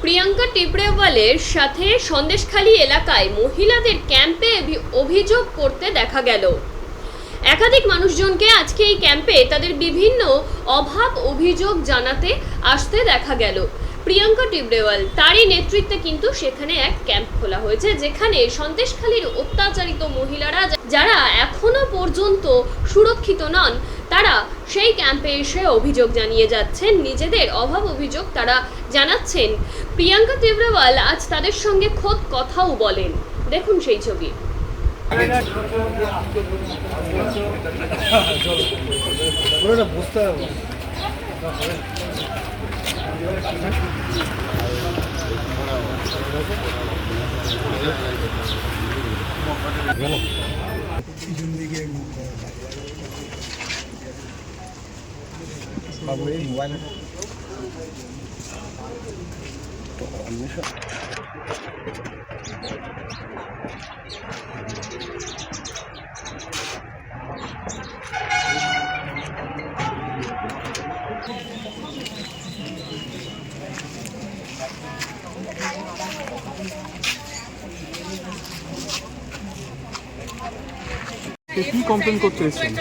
প্রিয়াঙ্কা টিবরেওয়ালের সাথে সন্দেশখালী এলাকায় মহিলাদের ক্যাম্পে অভিযোগ করতে দেখা গেল। একাধিক মানুষজনকে আজকে এই ক্যাম্পে তাদের বিভিন্ন অভাব অভিযোগ জানাতে আসতে দেখা গেল। প্রিয়াঙ্কা টিবরেওয়াল তারই নেতৃত্বে কিন্তু সেখানে এক ক্যাম্প খোলা হয়েছে, যেখানে সন্দেশখালীর অত্যাচারিত মহিলারা যারা এখনো পর্যন্ত সুরক্ষিত নন, তারা সেই ক্যাম্পে এসে অভিযোগ জানিয়ে যাচ্ছেন, নিজেদের অভাব অভিযোগ তারা জানাচ্ছেন। প্রিয়াঙ্কা টিবরেওয়াল আজ তাদের সঙ্গে খোদ কথাও বলেন, দেখুন সেই ছবি। मोबाइल কি কমপ্লেন করতে এসেছেন?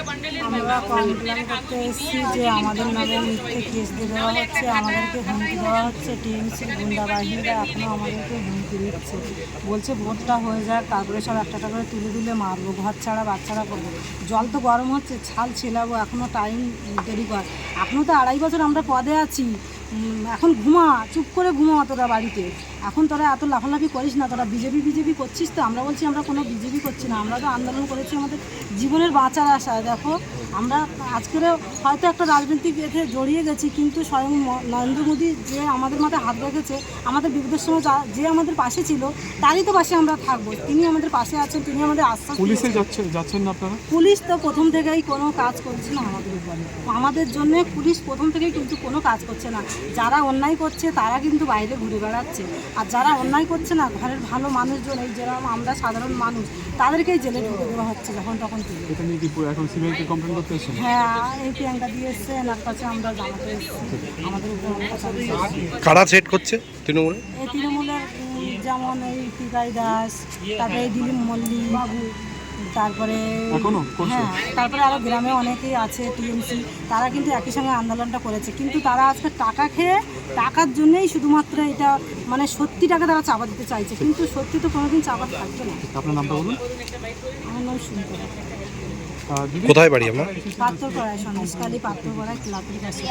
আমরা কমপ্লেন করতে এসেছি যে আমাদের নামে মিথ্যে কেস দিয়ে দেওয়া হচ্ছে, আমাদেরকে হুমকি দেওয়া হচ্ছে। টিএমসির গুন্ডাবাহিনীরা এখনও আমাদেরকে হুমকি দিচ্ছে, বলছে ভোটটা হয়ে যাক, তারপরে সব একটা করে তুলে দিলে মারবো, ঘর ছাড়া বাচ্চারা করবো। জল তো গরম হচ্ছে, ছাল ছেলাবো, এখনও টাইম দেরি কর। এখনও তো 2.5 বছর আমরা পদে আছি, এখন ঘুমা, চুপ করে ঘুমা তোরা বাড়িতে। এখন তোরা এত লাফালাফি করিস না, তোরা বিজেপি করছিস তো। আমরা বলছি আমরা কোনো বিজেপি করছি না, আমরা তো আন্দোলন করেছি আমাদের জীবনের বাঁচার আশায়। দেখো আমরা আজকের হয়তো একটা রাজনৈতিক এতে জড়িয়ে গেছি, কিন্তু স্বয়ং নরেন্দ্র মোদী যে আমাদের মাথায় হাত রেখেছে, আমাদের বিপদের সময় যে আমাদের পাশে ছিল, তারই তো পাশে আমরা থাকবো। তিনি আমাদের পাশে আছেন, তিনি আমাদের আশ্বাস। পুলিশে যাচ্ছেন না আপনারা? পুলিশ তো প্রথম থেকেই কোনো কাজ করছে না আমাদের উপরে, আমাদের জন্য পুলিশ প্রথম থেকেই কিন্তু কোনো কাজ করছে না। যারা অন্যায় করছে তারা কিন্তু বাইরে ঘুরে বেড়াচ্ছে, আর যারা অন্যায় করছে না, ঘরের ভালো মানুষজন, এই যেরকম আমরা সাধারণ মানুষ, তাদেরকেই জেলে ঢুকে দেওয়া হচ্ছে যখন তখন তুলে। এটা নিয়ে কি এখন সিবিআইকে কমপ্লেন করতে এসেছেন? হ্যাঁ, এই প্রিয়াঙ্কা দিয়ে এসছে, এনার কাছে আমরা জানাতে এসেছি আমাদের উপর কারা সেট করছে তৃণমূলে। এই তৃণমূলের যেমন এই পিকাই দাস, তারপরে এই দিলীপ মল্লিক বাবু, তারপরে হ্যাঁ, তারপরে আরও গ্রামে অনেকেই আছে টিএমসি, তারা কিন্তু একই সঙ্গে আন্দোলনটা করেছে। কিন্তু তারা আজকে টাকা খেয়ে, টাকার জন্যই শুধুমাত্র এটা, মানে সত্যি টাকা তারা চাপা দিতে চাইছে, কিন্তু সত্যি তো কোনোদিন চাপা থাকবে না। আপনার নামটা বলুন। আমার নাম শুনতে কোথায় বাড়ি আমার? পাত্রপাড়ায়, সন্দেশখালী পাত্রপাড়ায় ক্লাবের কাছে।